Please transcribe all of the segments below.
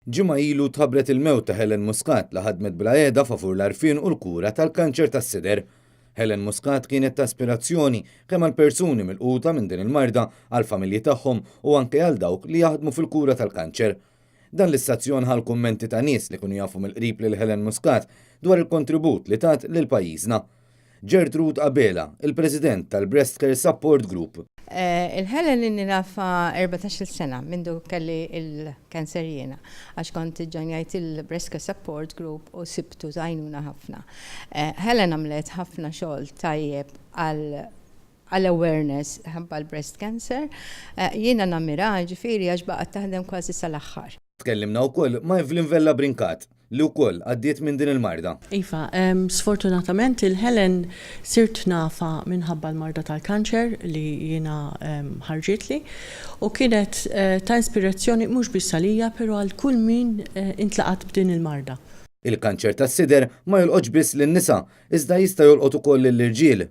Ġimgħa ilu tħabbret il-mewt ta' Helen Muscat li ħadmet bla qiegħda favur l-għarfien u l-kura tal-kanċer tas-sider. Helen Muscat kienet ta' aspirazzjoni kemm għal persuni milquta minn din il-marda għal familji tagħhom u anke għal dawk li jaħdmu fil-kura tal-kanċer. Dan l-istazzjon ħal kummenti ta' nies li kienu jafu mill-qrib lil Helen Muscat dwar il-kontribut li tat lil pajjiżna. Gertrude Abela, il-President tal-Breast Care Support Group. Il-Helen inni nafa 14 sena mindu kelli il-kanser jiena, għax kont ġonjajt il-Breast Care Support Group u sibtu tajnuna ħafna. Helen għamlet ħafna xogħol tajjeb għal-awareness ħabba l-breast cancer. Jiena namira ġifieri għax baqgħet taħdem kważi sal-aħħar. Tkellimna wkoll ma' Evelyn Vella Brinkat li wkoll għaddiet minn din il-marda. Iva, sfortunatament il-Helen sirt nafa minħabba l-marda tal-kanċer li jiena ħarġitli u kienet ta' ispirazzjoni mhux biss għalija però għal kull min intlaqat b'din il-marda. Il-kanċer tas-sider ma jolqotx biss lin-nisa, iżda jista' jolqot ukoll lill-irġiel.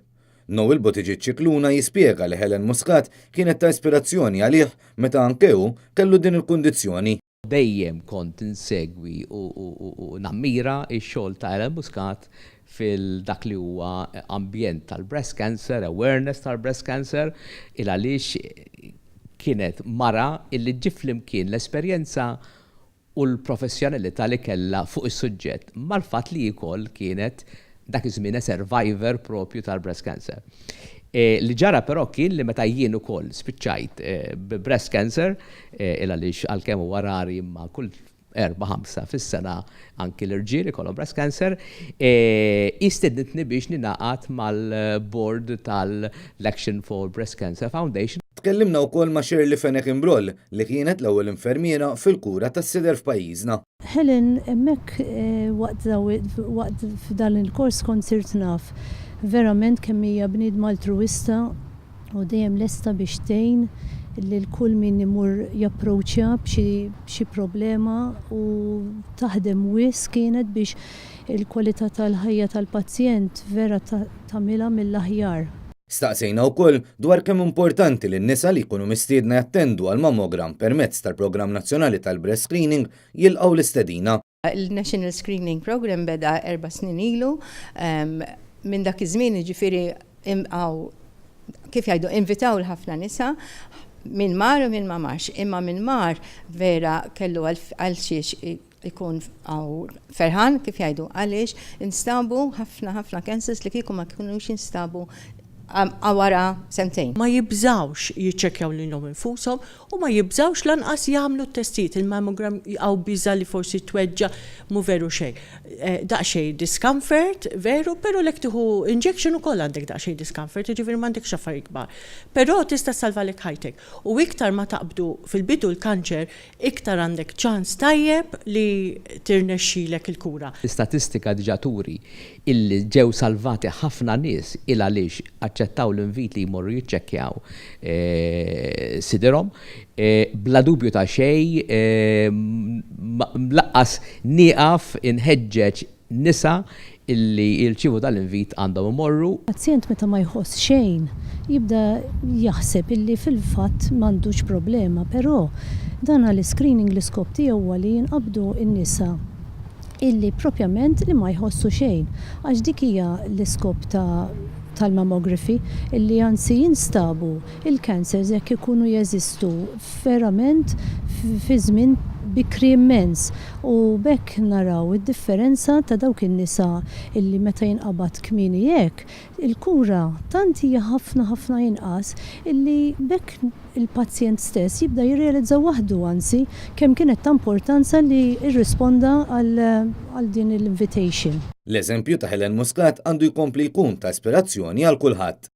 Noel Buttigieg Cicluna jispjega li Helen Muscat kienet ta' ispirazzjoni għalih meta anke hu kellu din il-kundizzjoni. Dejjem kont insegwi u nammira x-xogħol ta' Helen Muscat fil-dak li huwa ambjent tal-breast cancer, awareness tal-breast cancer, il għaliex kienet mara illi ġif flimkien l-esperjenza u l-professjonalità li kellha fuq is-suġġett mal-fatt li jkoll kienet dak iż-żmien survivor propju tal-breast cancer. Li ġara però kien li meta jien ukoll spiċċajt breast cancer il għaliex għalkemm huwa rari imma kull 4-5 fis-sena anki l-irġiel ikollhom breast cancer, istednitni biex ninaqat mal-board tal-Action for Breast Cancer Foundation. Tkellimna wkoll ma' Shirley Fenech-Imbrol li kienet l-ewwel infermiera fil-kura tas-sider f'pajjiżna. Helen, hemmhekk waqt f'dan il-kors kont sirt naf verament kemm hija bniedma altruista u dejjem lesta biex tgħin lil kull min imur japproċċja b'xi problema u taħdem wis kienet biex il-kwalità tal-ħajja tal-pazjent vera tagħmilha mill-aħjar. Staqsejna wkoll dwar kemm importanti lin nisa li jkunu mistiedna jattendu għal mammogram permezz tal-Programm Nazzjonali tal-Breast Screening jilqgħu l-istedina. Il-National Screening Program beda 4 snin ilu, minn dak iż-żmien ġifieri kif jgħidu invitaw l-ħafna nisa minn mar u minn ma marx, imma minn mar vera kellu għal xiex ikun ferħan kif jgħidu għaliex instabu ħafna cancers li kieku ma kienux instabu għawara sentejn. Ma jibżawx jiċċekjaw lilhom infushom u ma jibżawx lanqas jagħmlu t-testijiet il-mammogram għaw biża li forsi tweġġa mu veru xejn. Daqsxejn discomfort veru, però lek tieħu injection ukoll għandek daqsxejn discomfort, jiġifieri m'għandekx affarijiet kbar. Però tista' salvalek ħajtek. U iktar ma taqbdu fil-bidu l-kanċer, iktar għandek ċans tajjeb li tirnexxilek il-kura. L-istatistika diġà turi illi ġew salvati ħafna nies il għaliex aċċettaw l-invit li jmorru jiċċekkjaw siderhom bla dubju ta' xejn mlaqqas nieqaf inħeġġeġ nisa illi jirċievu dal-invit għandhom imorru. Pazjent meta ma jħoss xejn jibda jaħseb illi fil-fatt m'għandux problema, però dan għall-screening l-iskop tiegħu huwa li jinqabdu n-nisa illi propjament li ma jħossu xejn, għax dik hija l-iskop tal-mammography illi anzi jinstabu il-cancers jekk ikunu jeżistu verament fi żmien bikri immens u bekk naraw id-differenza ta' dawk in-nisa illi meta jinqabad kmieni hekk il-kura tant hija ħafna inqas illi bekk il-pazjent stess jibda jirrealizza waħdu anzi kemm kienet ta' importanza li jirrisponda għal din l-invitation. L-eżempju ta' Helen Muscat għandu jkompli jkun ta' ispirazzjoni għal kulħadd.